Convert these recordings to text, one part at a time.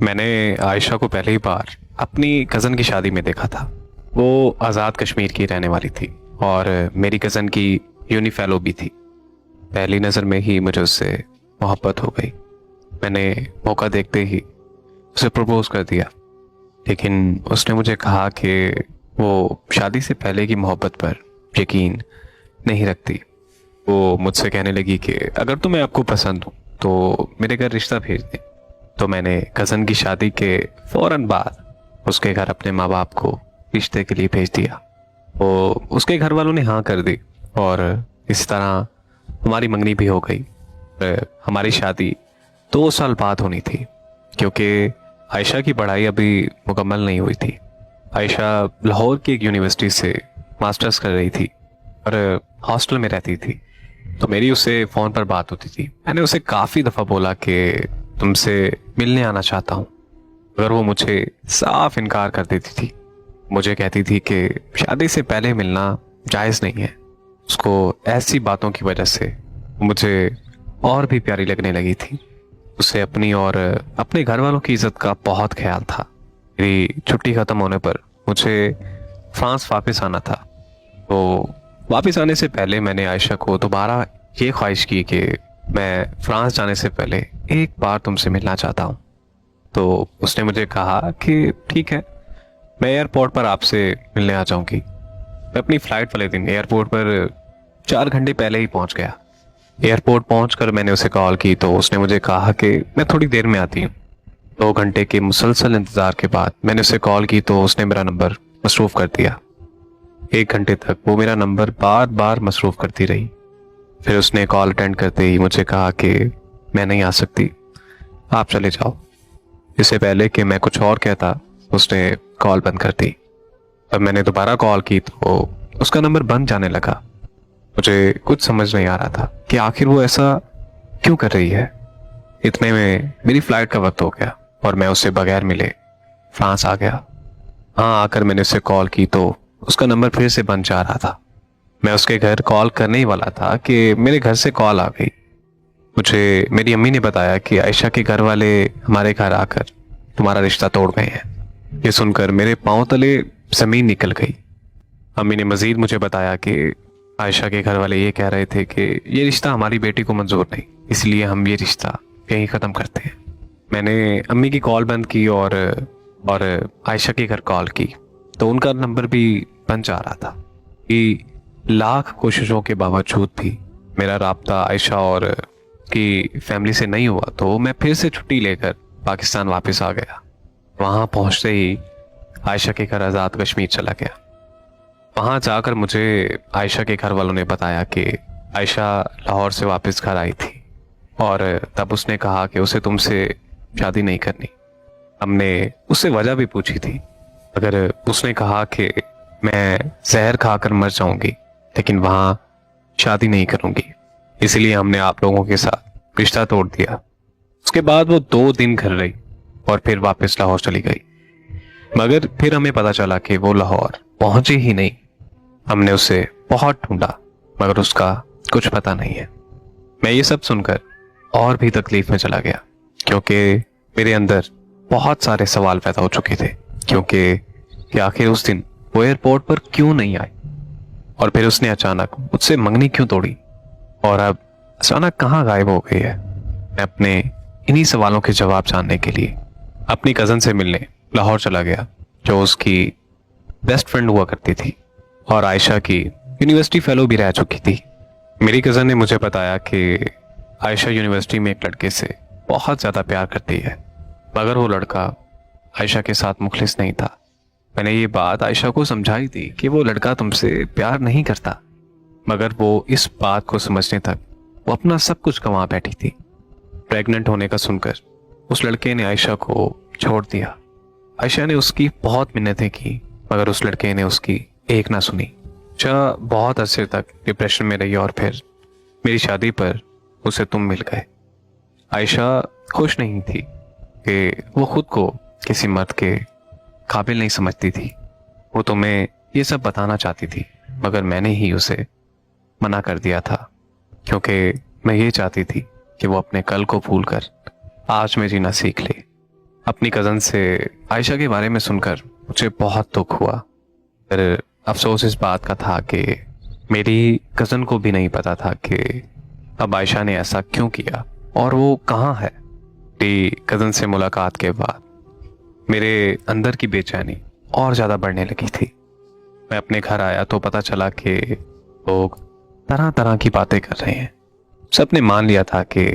मैंने आयशा को पहली बार अपनी कज़न की शादी में देखा था। वो आज़ाद कश्मीर की रहने वाली थी और मेरी कज़न की यूनी फेलो भी थी। पहली नज़र में ही मुझे उससे मोहब्बत हो गई। मैंने मौका देखते ही उसे प्रपोज कर दिया, लेकिन उसने मुझे कहा कि वो शादी से पहले की मोहब्बत पर यकीन नहीं रखती। वो मुझसे कहने लगी कि अगर तुम्हें आपको पसंद हो तो मेरे घर रिश्ता भेज दें। तो मैंने कज़न की शादी के फौरन बाद उसके घर अपने माँ बाप को रिश्ते के लिए भेज दिया। वो उसके घर वालों ने हाँ कर दी और इस तरह हमारी मंगनी भी हो गई। हमारी शादी 2 साल बाद होनी थी, क्योंकि आयशा की पढ़ाई अभी मुकम्मल नहीं हुई थी। आयशा लाहौर की एक यूनिवर्सिटी से मास्टर्स कर रही थी और हॉस्टल में रहती थी। तो मेरी उससे फ़ोन पर बात होती थी। मैंने उसे काफ़ी दफ़ा बोला कि तुमसे मिलने आना चाहता हूँ, मगर वो मुझे साफ इनकार कर देती थी। मुझे कहती थी कि शादी से पहले मिलना जायज़ नहीं है। उसको ऐसी बातों की वजह से मुझे और भी प्यारी लगने लगी थी। उसे अपनी और अपने घर वालों की इज्जत का बहुत ख्याल था। मेरी छुट्टी ख़त्म होने पर मुझे फ्रांस वापस आना था। तो वापस आने से पहले मैंने आयशा को दोबारा ये ख्वाहिश की कि मैं फ्रांस जाने से पहले एक बार तुमसे मिलना चाहता हूँ। तो उसने मुझे कहा कि ठीक है, मैं एयरपोर्ट पर आपसे मिलने आ जाऊंगी। मैं अपनी फ्लाइट वाले दिन एयरपोर्ट पर 4 घंटे पहले ही पहुंच गया। एयरपोर्ट पहुंचकर मैंने उसे कॉल की तो उसने मुझे कहा कि मैं थोड़ी देर में आती हूँ। 2 घंटे के मुसलसल इंतजार के बाद मैंने उसे कॉल की तो उसने मेरा नंबर मसरूफ कर दिया। 1 घंटे तक वो मेरा नंबर बार बार मसरूफ करती रही। फिर उसने कॉल अटेंड करते ही मुझे कहा कि मैं नहीं आ सकती, आप चले जाओ। इससे पहले कि मैं कुछ और कहता उसने कॉल बंद कर दी। तब मैंने दोबारा कॉल की तो उसका नंबर बंद जाने लगा। मुझे कुछ समझ नहीं आ रहा था कि आखिर वो ऐसा क्यों कर रही है। इतने में मेरी फ्लाइट का वक्त हो गया और मैं उससे बगैर मिले फ्रांस आ गया। हाँ, आकर मैंने उसे कॉल की तो उसका नंबर फिर से बंद जा रहा था। मैं उसके घर कॉल करने ही वाला था कि मेरे घर से कॉल आ गई। मुझे मेरी अम्मी ने बताया कि आयशा के घर वाले हमारे घर आकर तुम्हारा रिश्ता तोड़ गए हैं। ये सुनकर मेरे पांव तले जमीन निकल गई। अम्मी ने मजीद मुझे बताया कि आयशा के घर वाले ये कह रहे थे कि ये रिश्ता हमारी बेटी को मंजूर नहीं, इसलिए हम ये रिश्ता यहीं ख़त्म करते हैं। मैंने अम्मी की कॉल बंद की और आयशा के घर कॉल की तो उनका नंबर भी बंद जा रहा था। कि लाख कोशिशों के बावजूद भी मेरा राब्ता आयशा और की फैमिली से नहीं हुआ तो मैं फिर से छुट्टी लेकर पाकिस्तान वापस आ गया। वहाँ पहुँचते ही आयशा के घर आज़ाद कश्मीर चला गया। वहाँ जाकर मुझे आयशा के घर वालों ने बताया कि आयशा लाहौर से वापस घर आई थी और तब उसने कहा कि उसे तुमसे शादी नहीं करनी। हमने उससे वजह भी पूछी थी, अगर उसने कहा कि मैं जहर खाकर मर जाऊंगी लेकिन वहाँ शादी नहीं करूंगी, इसलिए हमने आप लोगों के साथ रिश्ता तोड़ दिया। उसके बाद वो 2 दिन घर रही और फिर वापस लाहौर चली गई। मगर फिर हमें पता चला कि वो लाहौर पहुंची ही नहीं। हमने उसे बहुत ढूंढा मगर उसका कुछ पता नहीं है। मैं ये सब सुनकर और भी तकलीफ में चला गया, क्योंकि मेरे अंदर बहुत सारे सवाल पैदा हो चुके थे। क्योंकि कि आखिर उस दिन वो एयरपोर्ट पर क्यों नहीं आई और फिर उसने अचानक मुझसे मंगनी क्यों तोड़ी और अब अचानक कहाँ गायब हो गई है। मैं अपने इन्हीं सवालों के जवाब जानने के लिए अपनी कज़न से मिलने लाहौर चला गया, जो उसकी बेस्ट फ्रेंड हुआ करती थी और आयशा की यूनिवर्सिटी फेलो भी रह चुकी थी। मेरी कज़न ने मुझे बताया कि आयशा यूनिवर्सिटी में एक लड़के से बहुत ज़्यादा प्यार करती है, मगर वो लड़का आयशा के साथ मुखलिस नहीं था। मैंने ये बात आयशा को समझाई थी कि वो लड़का तुमसे प्यार नहीं करता, मगर वो इस बात को समझने तक वो अपना सब कुछ गंवा बैठी थी। प्रेग्नेंट होने का सुनकर उस लड़के ने आयशा को छोड़ दिया। आयशा ने उसकी बहुत मिन्नतें की मगर उस लड़के ने उसकी एक ना सुनी। आयशा बहुत अरसे तक डिप्रेशन में रही और फिर मेरी शादी पर उसे तुम मिल गए। आयशा खुश नहीं थी कि वो खुद को किसी मर्द के काबिल नहीं समझती थी। वो तुम्हें ये सब बताना चाहती थी, मगर मैंने ही उसे मना कर दिया था, क्योंकि मैं ये चाहती थी कि वो अपने कल को भूलकर आज में जीना सीख ले। अपनी कज़न से आयशा के बारे में सुनकर मुझे बहुत दुख हुआ। फिर अफसोस इस बात का था कि मेरी कज़न को भी नहीं पता था कि अब आयशा ने ऐसा क्यों किया और वो कहाँ है। मेरी कज़न से मुलाकात के बाद मेरे अंदर की बेचैनी और ज़्यादा बढ़ने लगी थी। मैं अपने घर आया तो पता चला कि लोग तरह तरह की बातें कर रहे हैं। सबने मान लिया था कि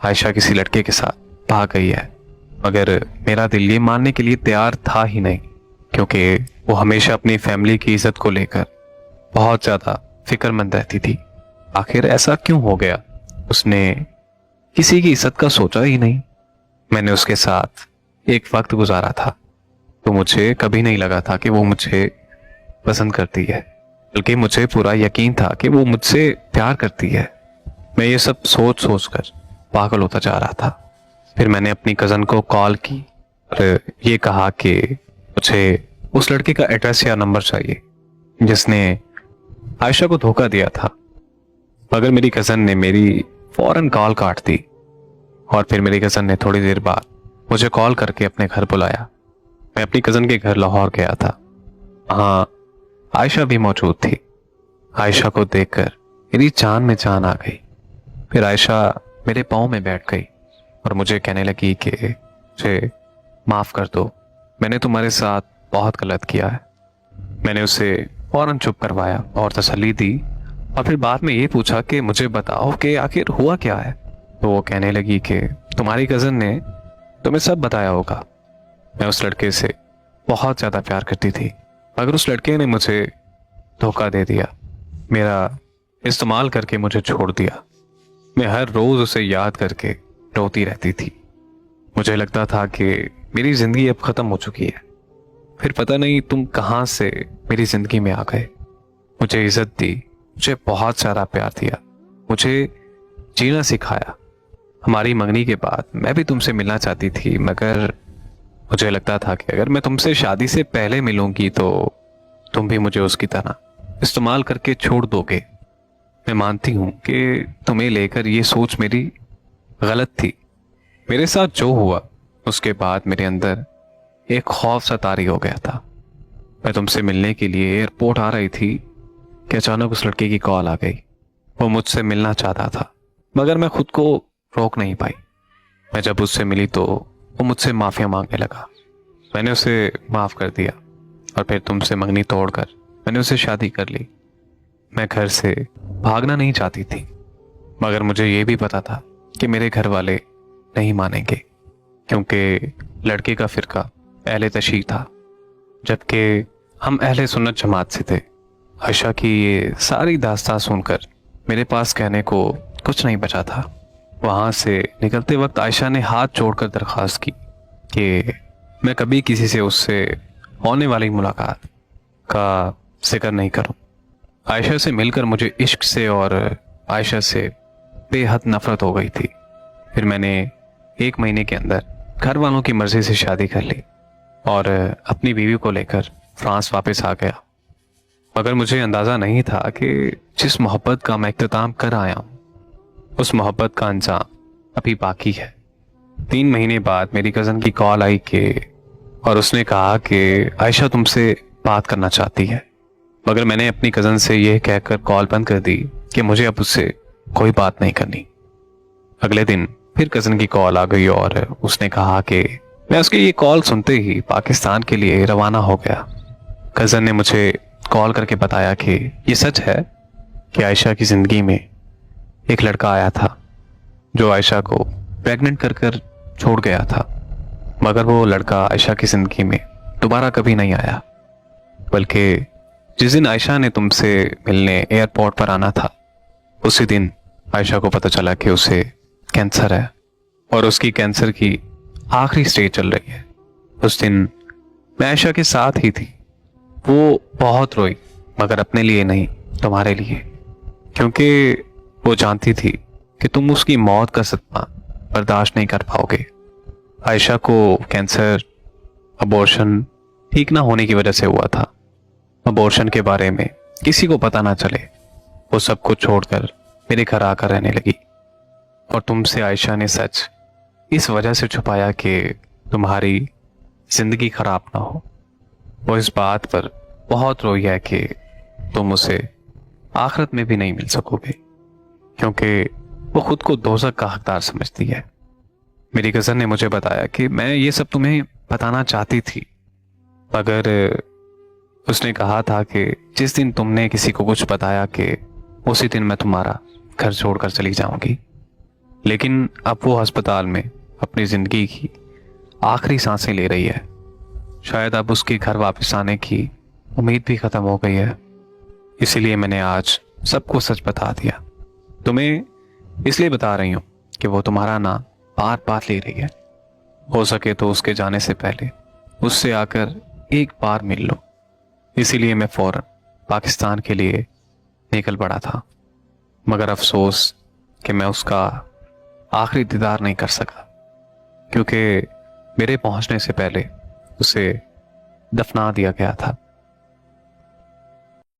आयशा किसी लड़के के साथ भाग गई है, मगर मेरा दिल ये मानने के लिए तैयार था ही नहीं, क्योंकि वो हमेशा अपनी फैमिली की इज्जत को लेकर बहुत ज़्यादा फिक्रमंद रहती थी। आखिर ऐसा क्यों हो गया? उसने किसी की इज्जत का सोचा ही नहीं। मैंने उसके साथ एक वक्त गुजारा था तो मुझे कभी नहीं लगा था कि वो मुझे पसंद करती है, बल्कि मुझे पूरा यकीन था कि वो मुझसे प्यार करती है। मैं ये सब सोच सोच कर पागल होता जा रहा था। फिर मैंने अपनी कज़न को कॉल की और ये कहा कि मुझे उस लड़के का एड्रेस या नंबर चाहिए जिसने आयशा को धोखा दिया था। मगर मेरी कज़न ने मेरी फौरन कॉल काट दी और फिर मेरी कज़न ने थोड़ी देर बाद मुझे कॉल करके अपने घर बुलाया। मैं अपनी कज़न के घर लाहौर गया था। वहाँ आयशा भी मौजूद थी। आयशा को देखकर मेरी जान में जान आ गई। फिर आयशा मेरे पाँव में बैठ गई और मुझे कहने लगी कि मुझे माफ़ कर दो, मैंने तुम्हारे साथ बहुत गलत किया है। मैंने उसे फौरन चुप करवाया और तसल्ली दी और फिर बाद में ये पूछा कि मुझे बताओ कि आखिर हुआ क्या है। तो वो कहने लगी कि तुम्हारी कज़न ने तुम्हें सब बताया होगा। मैं उस लड़के से बहुत ज़्यादा प्यार करती थी, मगर उस लड़के ने मुझे धोखा दे दिया, मेरा इस्तेमाल करके मुझे छोड़ दिया। मैं हर रोज़ उसे याद करके रोती रहती थी। मुझे लगता था कि मेरी ज़िंदगी अब ख़त्म हो चुकी है। फिर पता नहीं तुम कहाँ से मेरी ज़िंदगी में आ गए। मुझे इज्जत दी, मुझे बहुत सारा प्यार दिया, मुझे जीना सिखाया। हमारी मंगनी के बाद मैं भी तुमसे मिलना चाहती थी, मगर मुझे लगता था कि अगर मैं तुमसे शादी से पहले मिलूंगी तो तुम भी मुझे उसकी तरह इस्तेमाल करके छोड़ दोगे। मैं मानती हूं कि तुम्हें लेकर ये सोच मेरी गलत थी। मेरे साथ जो हुआ उसके बाद मेरे अंदर एक खौफ सा तारी हो गया था। मैं तुमसे मिलने के लिए एयरपोर्ट आ रही थी कि अचानक उस लड़के की कॉल आ गई। वो मुझसे मिलना चाहता था, मगर मैं खुद को रोक नहीं पाई। मैं जब उससे मिली तो वो मुझसे माफ़िया मांगने लगा। मैंने उसे माफ़ कर दिया और फिर तुमसे मंगनी तोड़कर मैंने उसे शादी कर ली। मैं घर से भागना नहीं चाहती थी, मगर मुझे ये भी पता था कि मेरे घर वाले नहीं मानेंगे, क्योंकि लड़के का फ़िरका अहले तशी था जबकि हम अहले सुन्नत जमात से थे। आयशा की ये सारी दास्तां सुनकर मेरे पास कहने को कुछ नहीं बचा था। वहाँ से निकलते वक्त आयशा ने हाथ जोड़कर दरख्वास्त की कि मैं कभी किसी से उससे होने वाली मुलाकात का जिक्र नहीं करूं। आयशा से मिलकर मुझे इश्क से और आयशा से बेहद नफरत हो गई थी। फिर मैंने 1 महीने के अंदर घर वालों की मर्जी से शादी कर ली और अपनी बीवी को लेकर फ्रांस वापस आ गया। मगर मुझे अंदाज़ा नहीं था कि जिस मोहब्बत का मैं इख्तिताम कर आया हूँ उस मोहब्बत का अंजाम अभी बाकी है। 3 महीने बाद मेरी कज़न की कॉल आई कि और उसने कहा कि आयशा तुमसे बात करना चाहती है। मगर मैंने अपनी कज़न से यह कहकर कॉल बंद कर दी कि मुझे अब उससे कोई बात नहीं करनी। अगले दिन फिर कज़न की कॉल आ गई और उसने कहा कि मैं उसकी ये कॉल सुनते ही पाकिस्तान के लिए रवाना हो गया। कज़न ने मुझे कॉल करके बताया कि ये सच है कि आयशा की ज़िंदगी में एक लड़का आया था जो आयशा को प्रेग्नेंट कर कर छोड़ गया था, मगर वो लड़का आयशा की ज़िंदगी में दोबारा कभी नहीं आया। बल्कि जिस दिन आयशा ने तुमसे मिलने एयरपोर्ट पर आना था उसी दिन आयशा को पता चला कि उसे कैंसर है और उसकी कैंसर की आखिरी स्टेज चल रही है। उस दिन मैं आयशा के साथ ही थी। वो बहुत रोई, मगर अपने लिए नहीं, तुम्हारे लिए, क्योंकि वो जानती थी कि तुम उसकी मौत का सदमा बर्दाश्त नहीं कर पाओगे। आयशा को कैंसर अबॉर्शन ठीक ना होने की वजह से हुआ था। अबॉर्शन के बारे में किसी को पता ना चले, वो सब कुछ छोड़कर मेरे घर आकर रहने लगी। और तुमसे आयशा ने सच इस वजह से छुपाया कि तुम्हारी जिंदगी खराब ना हो। वो इस बात पर बहुत रोई है कि तुम उसे आखिरत में भी नहीं मिल सकोगे, क्योंकि वो खुद को दोज़ख का हकदार समझती है। मेरी कज़न ने मुझे बताया कि मैं ये सब तुम्हें बताना चाहती थी, मगर उसने कहा था कि जिस दिन तुमने किसी को कुछ बताया कि उसी दिन मैं तुम्हारा घर छोड़कर चली जाऊंगी। लेकिन अब वो अस्पताल में अपनी जिंदगी की आखिरी सांसें ले रही है। शायद अब उसके घर वापस आने की उम्मीद भी खत्म हो गई है। इसीलिए मैंने आज सबको सच बता दिया। तुम्हें इसलिए बता रही हूं कि वो तुम्हारा नाम बार बार ले रही है। हो सके तो उसके जाने से पहले उससे आकर एक बार मिल लो। इसीलिए मैं फौरन पाकिस्तान के लिए निकल पड़ा था, मगर अफसोस कि मैं उसका आखिरी दीदार नहीं कर सका, क्योंकि मेरे पहुंचने से पहले उसे दफना दिया गया था।